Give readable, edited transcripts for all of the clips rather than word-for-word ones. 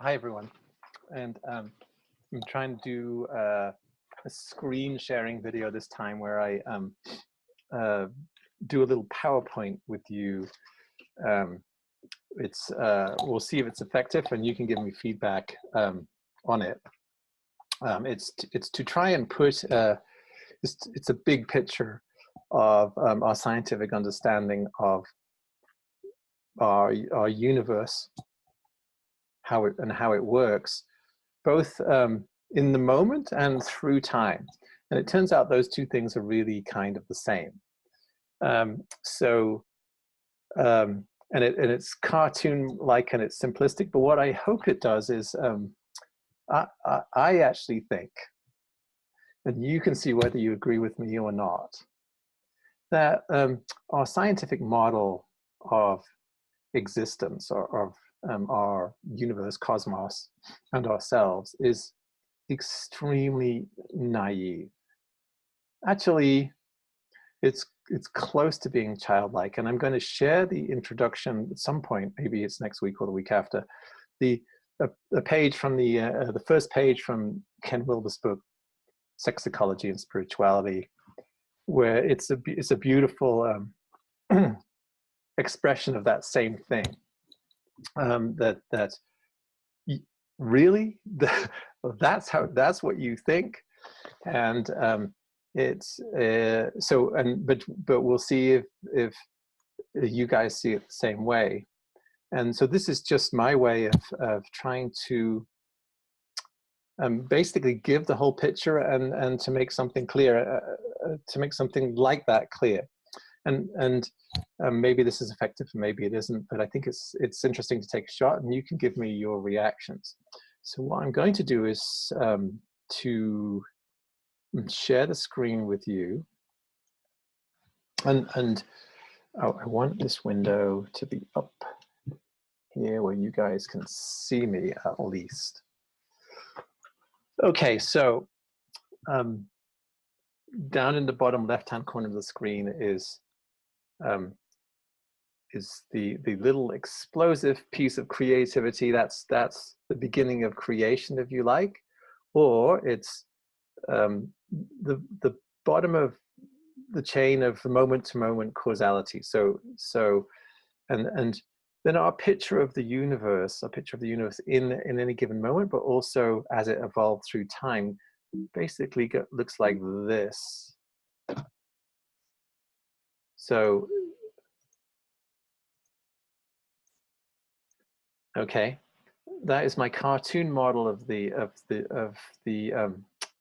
Hi everyone, and I'm trying to do a screen sharing video this time where I uh, do a little PowerPoint with you. We'll see if it's effective, and you can give me feedback on it. It's to try and put it's a big picture of our scientific understanding of our universe, how it works, both in the moment and through time. And it turns out those two things are really kind of the same. And it's cartoon-like and it's simplistic, but what I hope it does is I actually think, and you can see whether you agree with me or not, that our scientific model of existence, or of our universe, cosmos, and ourselves is extremely naive. Actually, it's close to being childlike, and I'm going to share the introduction at some point. Maybe it's next week or the week after. The page from the first page from Ken Wilber's book, Sex, Ecology, and Spirituality, where it's a beautiful expression of that same thing. That really that's what you think, and but we'll see if you guys see it the same way. And so this is just my way of trying to basically give the whole picture and to make something clear, to make something like that clear. And maybe this is effective, maybe it isn't, but I think it's interesting to take a shot, and you can give me your reactions. So what I'm going to do is to share the screen with you, and I want this window to be up here where you guys can see me at least. Okay, so down in the bottom left-hand corner of the screen is the little explosive piece of creativity. That's the beginning of creation, if you like, or it's the bottom of the chain of moment-to-moment causality. And then our picture of the universe, in any given moment, but also as it evolved through time, basically looks like this. So, okay, that is my cartoon model of the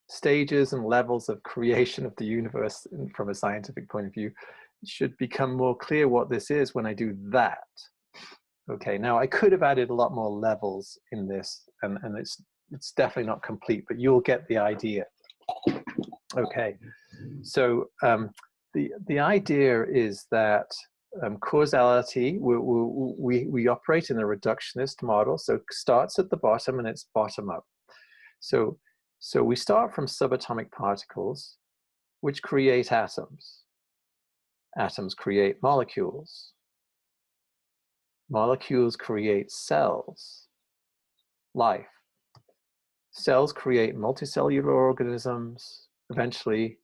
stages and levels of creation of the universe from a scientific point of view. It should become more clear what this is when I do that. Okay, now I could have added a lot more levels in this, and it's definitely not complete, but you'll get the idea. Okay, so the idea is that causality, we operate in a reductionist model, so it starts at the bottom and it's bottom up. So we start from subatomic particles, which create atoms. Atoms create molecules. Molecules create cells, life. Cells create multicellular organisms. Eventually,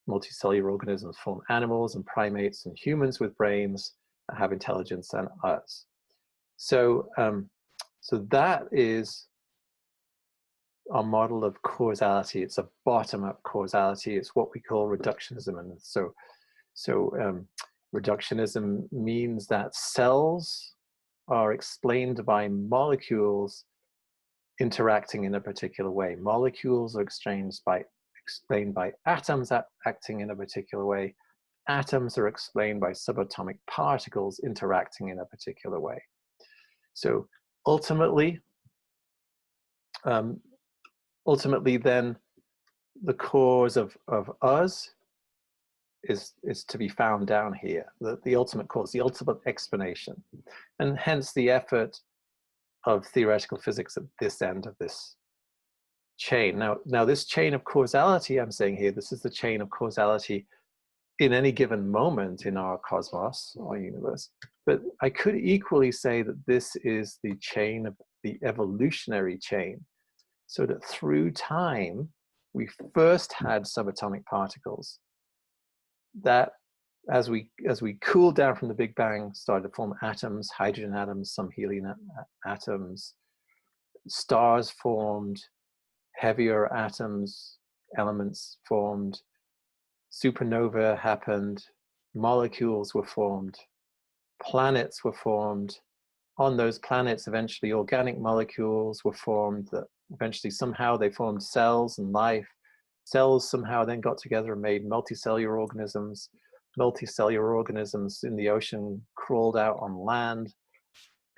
multicellular organisms form animals and primates and humans with brains that have intelligence, and us. So, so that is our model of causality. It's a bottom-up causality. It's what we call reductionism. And so reductionism means that cells are explained by molecules interacting in a particular way. Molecules are explained by atoms acting in a particular way. Atoms are explained by subatomic particles interacting in a particular way. So ultimately then the cause of us is to be found down here, the ultimate cause, the ultimate explanation, and hence the effort of theoretical physics at this end of this chain. Now this chain of causality I'm saying here, this is the chain of causality in any given moment in our cosmos, our universe, but I could equally say that this is the chain of the evolutionary chain, so that through time, we first had subatomic particles that, as we cooled down from the Big Bang, started to form atoms, hydrogen atoms, some helium atoms, stars formed, heavier atoms, elements formed, supernova happened, molecules were formed, planets were formed. On those planets, eventually organic molecules were formed that eventually somehow they formed cells and life. Cells somehow then got together and made multicellular organisms. Multicellular organisms in the ocean crawled out on land,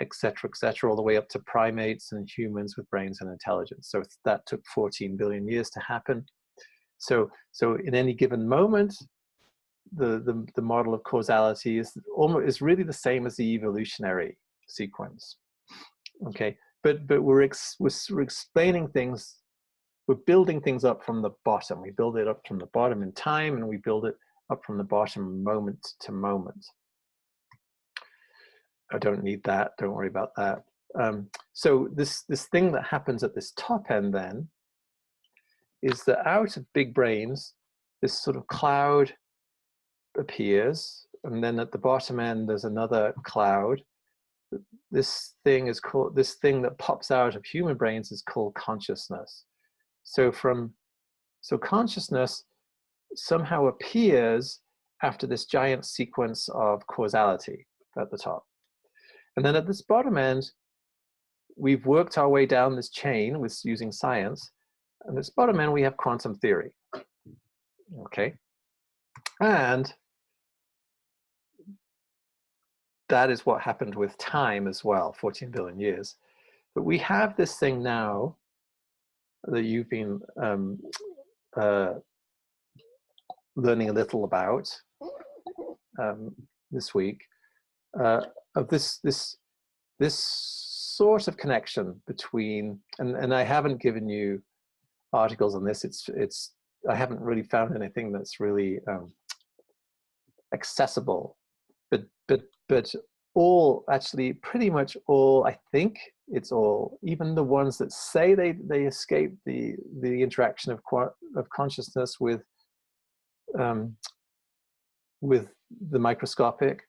et cetera, all the way up to primates and humans with brains and intelligence. So that took 14 billion years to happen. So in any given moment, the model of causality is really the same as the evolutionary sequence. Okay, but we're explaining things, we're building things up from the bottom. We build it up from the bottom in time, and we build it up from the bottom moment to moment. I don't need that, don't worry about that. So this thing that happens at this top end then is that out of big brains, this sort of cloud appears, and then at the bottom end there's another cloud. This thing that pops out of human brains is called consciousness. So consciousness somehow appears after this giant sequence of causality at the top. And then at this bottom end, we've worked our way down this chain with using science. And this bottom end, we have quantum theory. Okay. And that is what happened with time as well, 14 billion years. But we have this thing now that you've been learning a little about this week, of this sort of connection between, and I haven't given you articles on this. I haven't really found anything that's really accessible, but all, actually pretty much all, I think it's all, even the ones that say they escape the interaction of consciousness with the microscopic,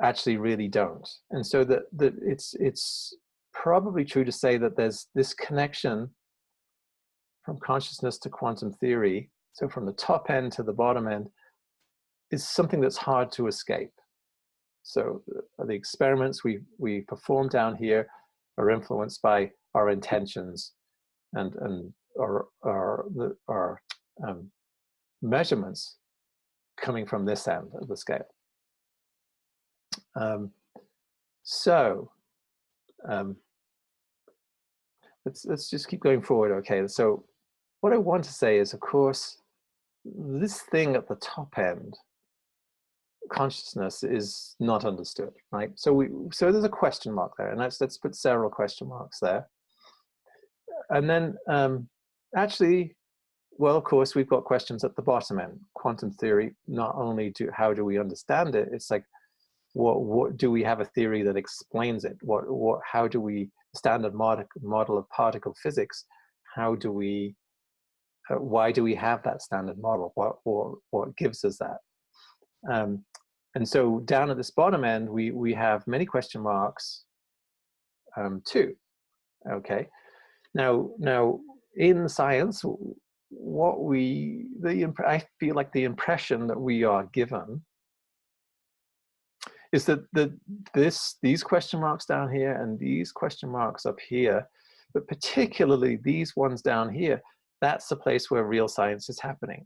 actually really don't. And so that it's probably true to say that there's this connection from consciousness to quantum theory, so from the top end to the bottom end, is something that's hard to escape. So the experiments we perform down here are influenced by our intentions and our measurements coming from this end of the scale. Let's just keep going forward. Okay, so what I want to say is, of course, this thing at the top end, consciousness, is not understood, right? So there's a question mark there, and let's put several question marks there. And then actually, well, of course, we've got questions at the bottom end. Quantum theory, not only how do we understand it, it's like, what do we have a theory that explains it? How do we, standard model of particle physics, how do we, why do we have that standard model? What gives us that? And so down at this bottom end, we have many question marks too. Okay, now in science, I feel like the impression that we are given is that these question marks down here and these question marks up here, but particularly these ones down here, that's the place where real science is happening.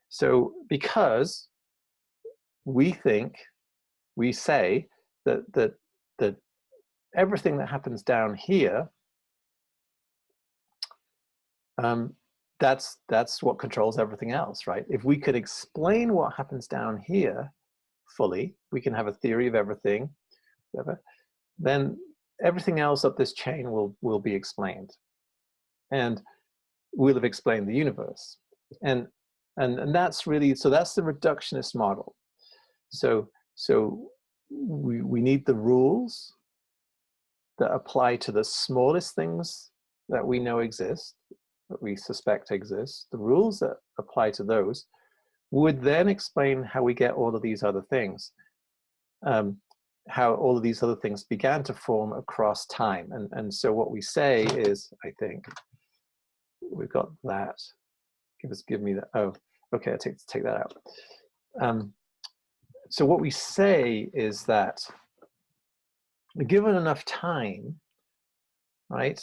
So because we say that everything that happens down here, that's what controls everything else, right? If we could explain what happens down here fully, we can have a theory of everything, whatever, then everything else up this chain will be explained, and we'll have explained the universe. And that's really, so that's the reductionist model. So we need the rules, that apply to the smallest things that we know exist, that we suspect exist, the rules that apply to those would then explain how we get all of these other things, how all of these other things began to form across time. And so what we say is, I think, we've got that. Give me that. Oh, okay, I'll take that out. So what we say is that given enough time, right?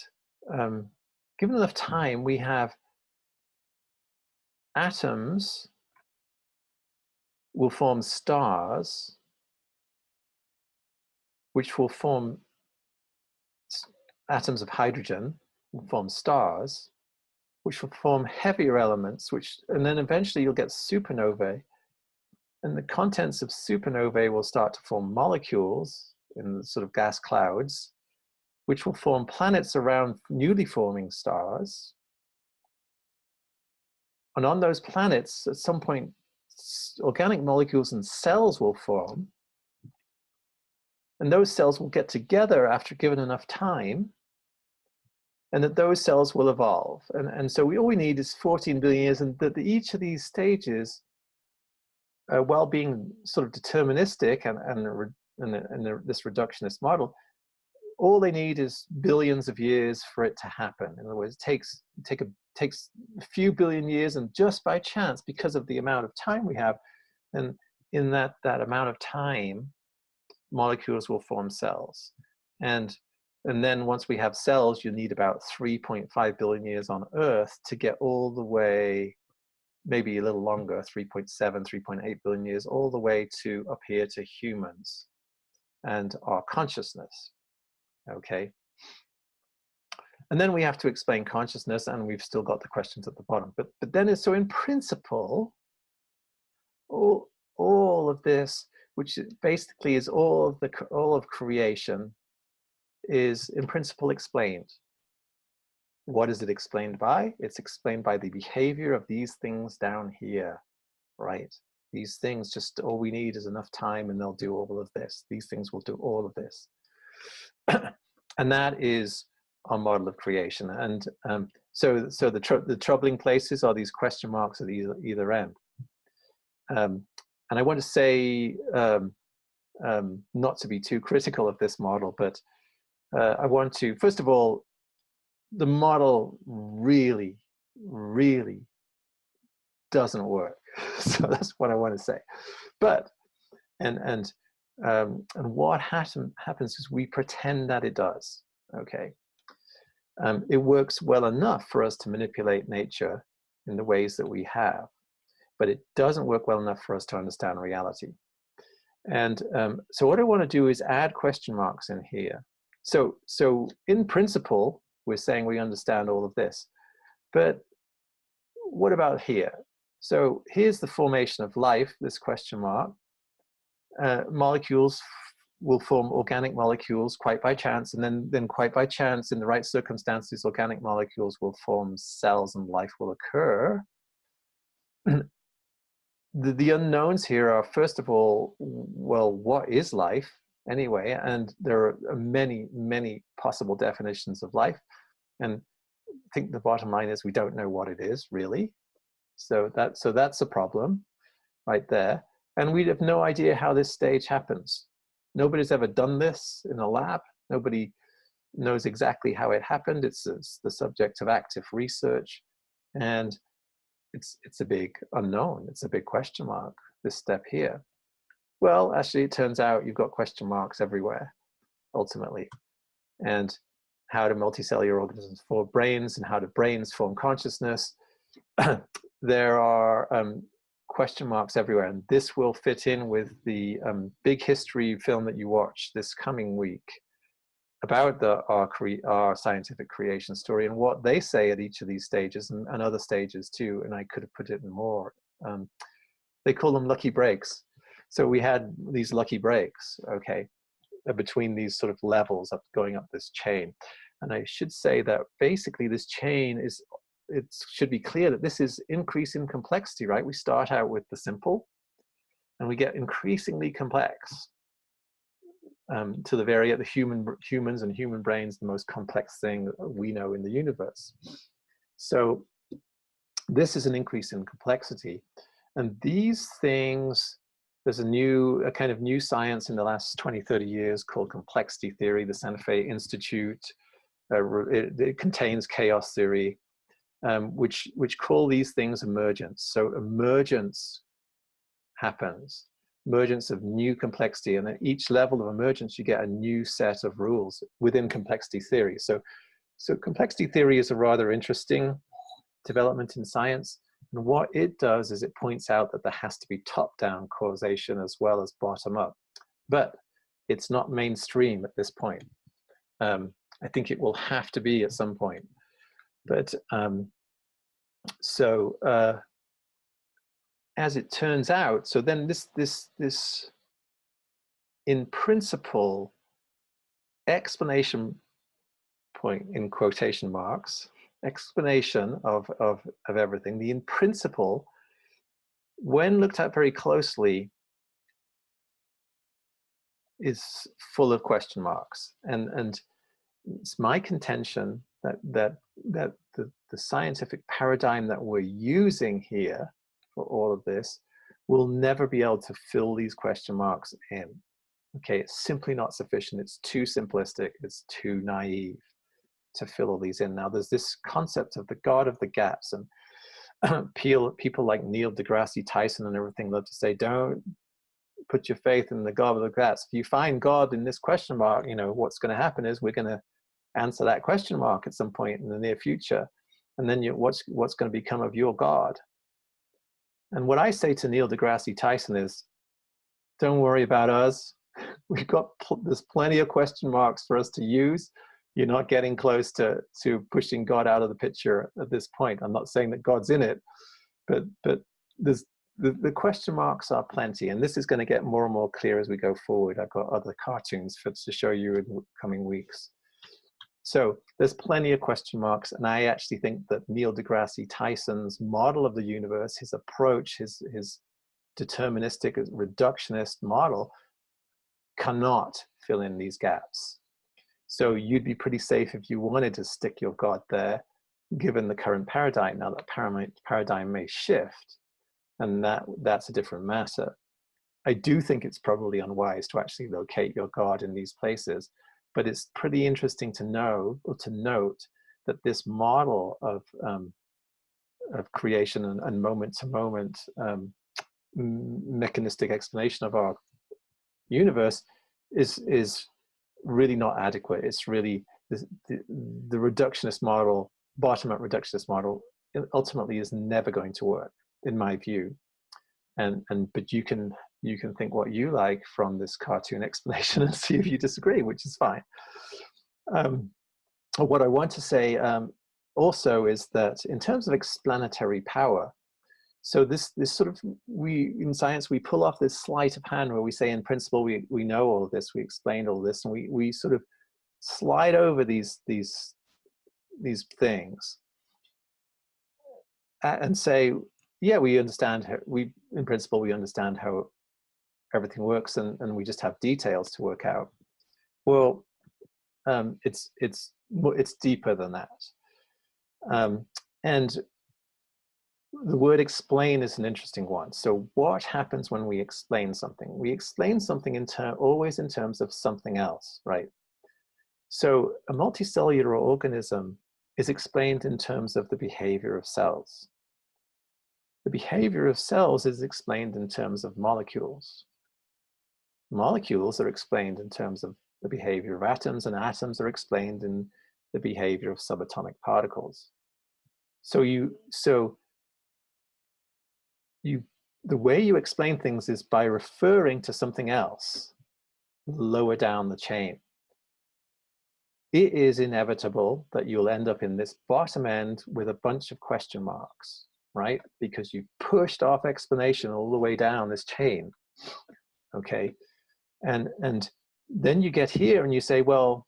Given enough time, we have atoms will form stars, which will form atoms of hydrogen, will form stars, which will form heavier elements, and then eventually you'll get supernovae. And the contents of supernovae will start to form molecules in the sort of gas clouds, which will form planets around newly forming stars. And on those planets, at some point, organic molecules and cells will form. And those cells will get together after given enough time, and that those cells will evolve. And so all we need is 14 billion years, and that each of these stages, while being sort of deterministic and this reductionist model, all they need is billions of years for it to happen. In other words, it takes a few billion years, and just by chance, because of the amount of time we have, and in that amount of time, molecules will form cells. And then once we have cells, you need about 3.5 billion years on Earth to get all the way, maybe a little longer, 3.7, 3.8 billion years, all the way to up here to humans and our consciousness. Okay. And then we have to explain consciousness, and we've still got the questions at the bottom. But then so in principle, all of this, which basically is all of creation, is in principle explained. What is it explained by? It's explained by the behavior of these things down here, right? These things, just all we need is enough time and they'll do all of this. These things will do all of this. And that is our model of creation. And so the troubling places are these question marks at either end. And I want to say, not to be too critical of this model, but I want to, first of all, the model really, really doesn't work. So that's what I want to say. But, and what happens is we pretend that it does, okay? It works well enough for us to manipulate nature in the ways that we have, but it doesn't work well enough for us to understand reality. And so what I want to do is add question marks in here. So in principle, we're saying we understand all of this, but what about here? So here's the formation of life, this question mark. Molecules will form organic molecules quite by chance, and then quite by chance, in the right circumstances, organic molecules will form cells and life will occur. The unknowns here are, first of all, well, what is life anyway? And there are many, many possible definitions of life. And I think the bottom line is we don't know what it is, really. So that's a problem right there. And we have no idea how this stage happens. Nobody's ever done this in a lab. Nobody knows exactly how it happened. It's the subject of active research. And it's a big unknown. It's a big question mark, this step here. Well, actually, it turns out you've got question marks everywhere, ultimately. And how do multicellular organisms form brains, and how do brains form consciousness? There are question marks everywhere. And this will fit in with the big history film that you watch this coming week about our scientific creation story, and what they say at each of these stages, and other stages too. And I could have put it in more. They call them lucky breaks. So we had these lucky breaks, okay, between these sort of levels going up this chain. And I should say that basically this chain is, it should be clear that this is increase in complexity, right? We start out with the simple and we get increasingly complex. to the very, humans and human brains, the most complex thing we know in the universe. So this is an increase in complexity. And these things, there's a kind of new science in the last 20, 30 years called complexity theory. The Santa Fe Institute, it contains chaos theory, which call these things emergence. So emergence happens, emergence of new complexity, and at each level of emergence you get a new set of rules within complexity theory. So complexity theory is a rather interesting development in science, and what it does is it points out that there has to be top-down causation as well as bottom-up, but it's not mainstream at this point. I think it will have to be at some point, but as it turns out, so then this in principle explanation point, in quotation marks, explanation of everything, the in principle, when looked at very closely, is full of question marks. And it's my contention that the scientific paradigm that we're using here for all of this will never be able to fill these question marks in. Okay, it's simply not sufficient. It's too simplistic. It's too naive to fill all these in. Now, there's this concept of the God of the gaps, and people like Neil deGrasse Tyson and everything love to say, don't put your faith in the God of the gaps. If you find God in this question mark, you know, what's going to happen is we're going to answer that question mark at some point in the near future. And then what's going to become of your God? And what I say to Neil deGrasse Tyson is, don't worry about us. We've got, there's plenty of question marks for us to use. You're not getting close to pushing God out of the picture at this point. I'm not saying that God's in it, but there's the question marks are plenty, and this is going to get more and more clear as we go forward. I've got other cartoons to show you in the coming weeks. So there's plenty of question marks, and I actually think that Neil deGrasse Tyson's model of the universe, his approach, his deterministic, reductionist model, cannot fill in these gaps. So you'd be pretty safe if you wanted to stick your God there, given the current paradigm. Now that paradigm may shift, and that's a different matter. I do think it's probably unwise to actually locate your God in these places, but it's pretty interesting to know, or to note, that this model of creation and moment-to-moment mechanistic explanation of our universe is really not adequate. It's really the reductionist model, bottom-up reductionist model, ultimately is never going to work, in my view. But you can think what you like from this cartoon explanation and see if you disagree, which is fine. What I want to say also is that in terms of explanatory power, so this sort of, in science, we pull off this sleight of hand where we say, in principle, we know all of this, we explained all this, and we sort of slide over these things and say, yeah, we understand how, in principle, we understand how everything works, and we just have details to work out. Well, it's deeper than that. And the word explain is an interesting one. So what happens when we explain something? We explain something always in terms of something else, right? So a multicellular organism is explained in terms of the behavior of cells. The behavior of cells is explained in terms of molecules. Molecules are explained in terms of the behavior of atoms, and atoms are explained in the behavior of subatomic particles. The way you explain things is by referring to something else lower down the chain. It is inevitable that you'll end up in this bottom end with a bunch of question marks, right? Because you've pushed off explanation all the way down this chain, okay? And then you get here and you say, well,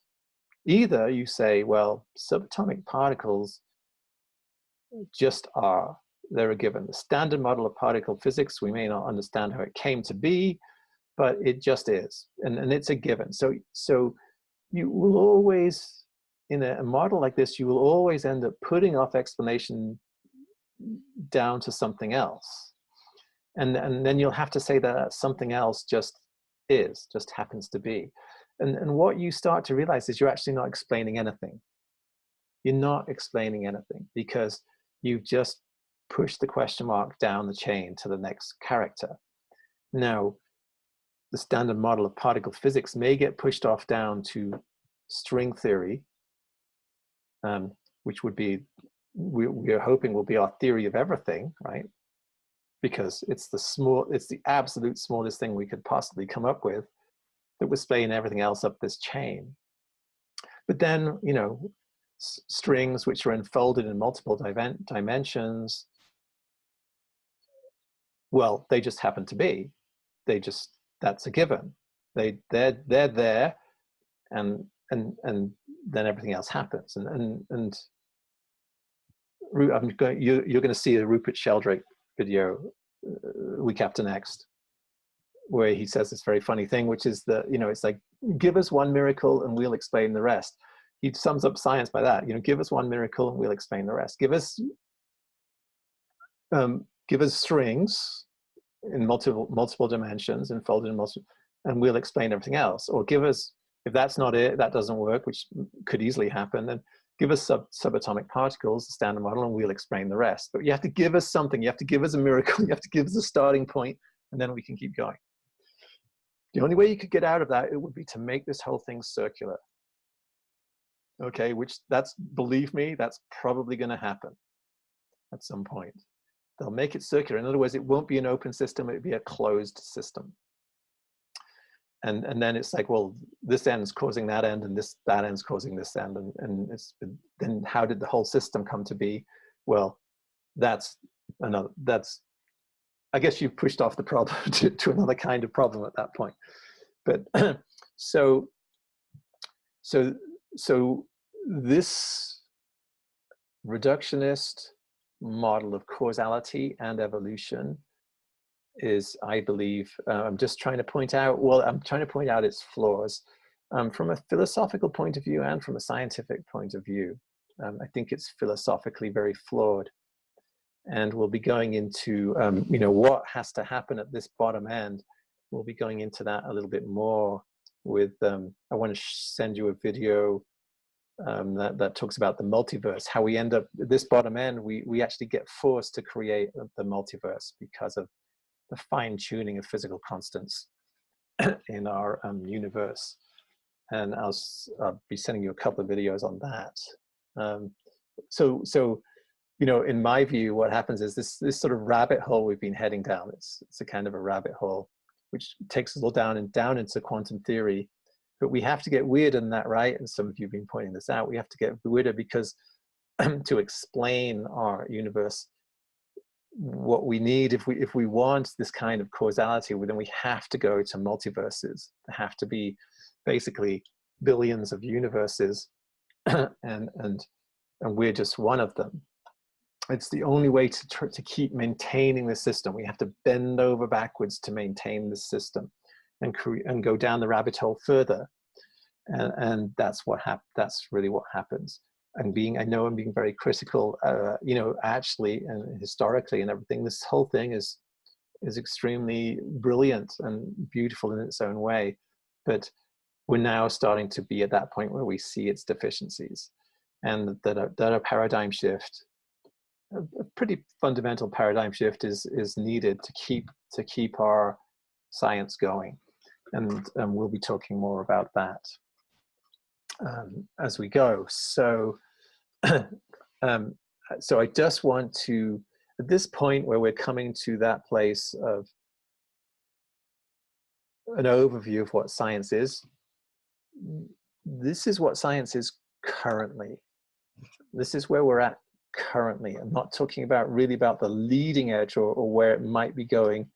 either you say, well, subatomic particles just are. They're a given. The standard model of particle physics, we may not understand how it came to be, but it just is, and it's a given. So you will always, in a model like this, you will always end up putting off explanation down to something else. And then you'll have to say that something else just happens to be. And what you start to realize is you're actually not explaining anything. You're not explaining anything because you've just pushed the question mark down the chain to the next character. Now, the standard model of particle physics may get pushed off down to string theory, which would be, we're hoping will be our theory of everything, right? Because it's the absolute smallest thing we could possibly come up with that would explain everything else up this chain. But then, you know, strings which are enfolded in multiple dimensions, well, they just happen to be. That's a given. They're there, and then everything else happens. And you're going to see a Rupert Sheldrake video week after next, where he says this very funny thing, which is that, you know, it's like, give us one miracle and we'll explain the rest. He sums up science by that, you know, give us one miracle and we'll explain the rest. Give us strings in multiple dimensions and folded in multiple, and we'll explain everything else. Or give us, if that's not it, that doesn't work, which could easily happen, then give us subatomic particles, the standard model, and we'll explain the rest. But you have to give us something. You have to give us a miracle. You have to give us a starting point, and then we can keep going. The only way you could get out of that, it would be to make this whole thing circular. Okay, believe me, that's probably going to happen at some point. They'll make it circular. In other words, it won't be an open system, it'll be a closed system. And then it's like, well, this end's causing that end, and that end's causing this end, and then how did the whole system come to be? Well, I guess you've pushed off the problem to another kind of problem at that point. But so this reductionist model of causality and evolution is, I believe, I'm just trying to point out, I'm trying to point out its flaws from a philosophical point of view and from a scientific point of view. I think it's philosophically very flawed. And we'll be going into, you know, what has to happen at this bottom end. We'll be going into that a little bit more with, I want to send you a video that talks about the multiverse, how we end up at this bottom end, we actually get forced to create the multiverse because of the fine tuning of physical constants in our universe. And I'll be sending you a couple of videos on that. So you know, in my view, what happens is this sort of rabbit hole we've been heading down. It's a kind of a rabbit hole, which takes us all down into quantum theory. But we have to get weirder than that, right? And some of you have been pointing this out. We have to get weirder because to explain our universe, what we need, if we want this kind of causality, then we have to go to multiverses. There have to be basically billions of universes, and we're just one of them. It's the only way to keep maintaining the system. We have to bend over backwards to maintain the system, and go down the rabbit hole further, and that's really what happens. I know I'm being very critical, you know, actually and historically and everything. This whole thing is extremely brilliant and beautiful in its own way, but we're now starting to be at that point where we see its deficiencies, and that a paradigm shift, a pretty fundamental paradigm shift, is needed to keep our science going. And we'll be talking more about that as we go. So, so I just want to, at this point where we're coming to that place of an overview of what science is, this is what science is currently. This is where we're at currently. I'm not talking about really about the leading edge or where it might be going.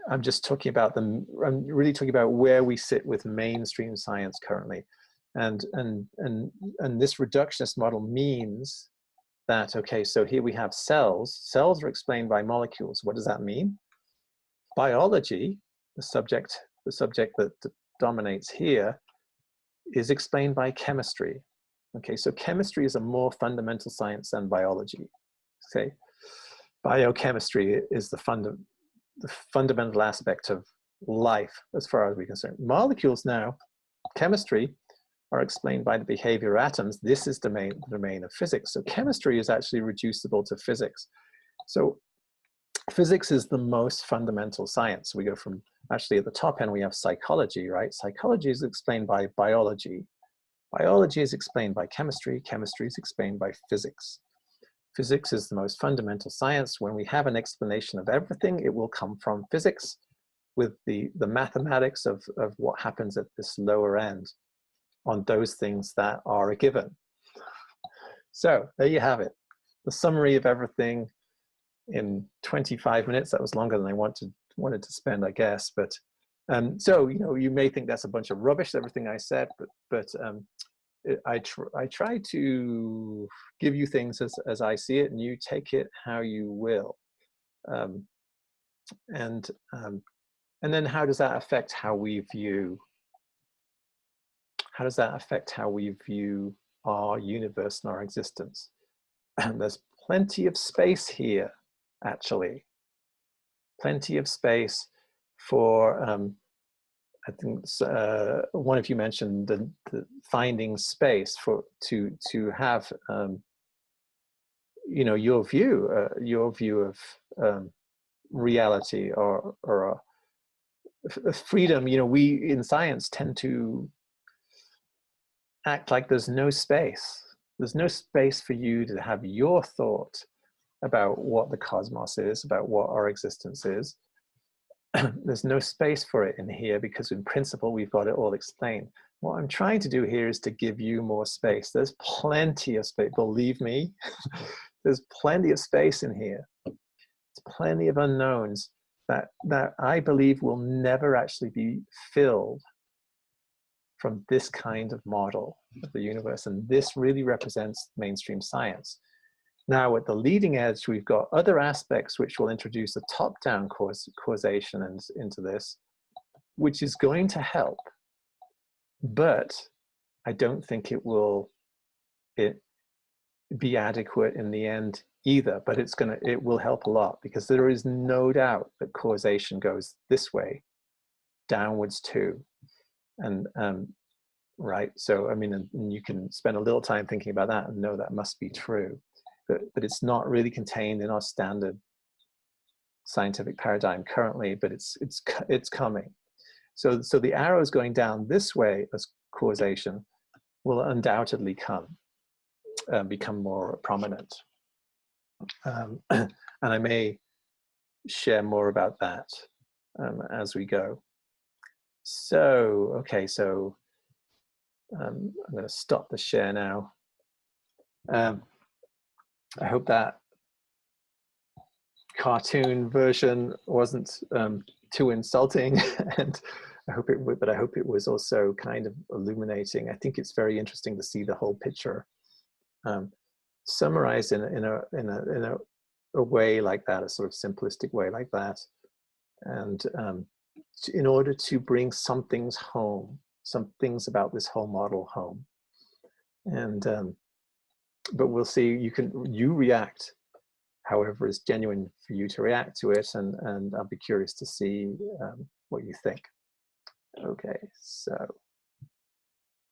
I'm just talking about I'm really talking about where we sit with mainstream science currently. And this reductionist model means that, okay, so here we have cells. Cells are explained by molecules. What does that mean? biology, the subject that dominates here, is explained by chemistry. Okay, so chemistry is a more fundamental science than biology. Okay, biochemistry is the fundamental aspect of life as far as we're concerned. Molecules now, chemistry, are explained by the behavior of atoms. This is the domain of physics. So chemistry is actually reducible to physics. So physics is the most fundamental science. We go from, actually at the top end, we have psychology, right? Psychology is explained by biology. Biology is explained by chemistry. Chemistry is explained by physics. Physics is the most fundamental science. When we have an explanation of everything, it will come from physics with the mathematics of what happens at this lower end on those things that are a given. So there you have it. The summary of everything in 25 minutes. That was longer than I wanted to spend, I guess. But so, you know, you may think that's a bunch of rubbish, everything I said, but I try to give you things as I see it, and you take it how you will. And then how does that affect how we view? How does that affect how we view our universe and our existence? And there's plenty of space here, actually. Plenty of space for, I think one of you mentioned the finding space to have, you know, your view of reality or freedom. You know, we in science tend to act like there's no space. There's no space for you to have your thought about what the cosmos is, about what our existence is. There's no space for it in here because in principle, we've got it all explained. What I'm trying to do here is to give you more space. There's plenty of space, believe me. There's plenty of space in here. There's plenty of unknowns that I believe will never actually be filled from this kind of model of the universe. And this really represents mainstream science. Now, at the leading edge, we've got other aspects which will introduce a top-down causation into this, which is going to help. But I don't think it will be adequate in the end either. But it will help a lot, because there is no doubt that causation goes this way, downwards too. And right, so I mean, and you can spend a little time thinking about that and know that must be true. But it's not really contained in our standard scientific paradigm currently, but it's coming. So the arrows going down this way as causation will undoubtedly become more prominent. And I may share more about that as we go. So, okay, so I'm going to stop the share now. I hope that cartoon version wasn't too insulting, and I hope it would, but I hope it was also kind of illuminating. I think it's very interesting to see the whole picture summarized in a way like that, a sort of simplistic way like that, and in order to bring some things home, some things about this whole model home. And but we'll see. You react however is genuine for you to react to it, and I'll be curious to see what you think. Okay, so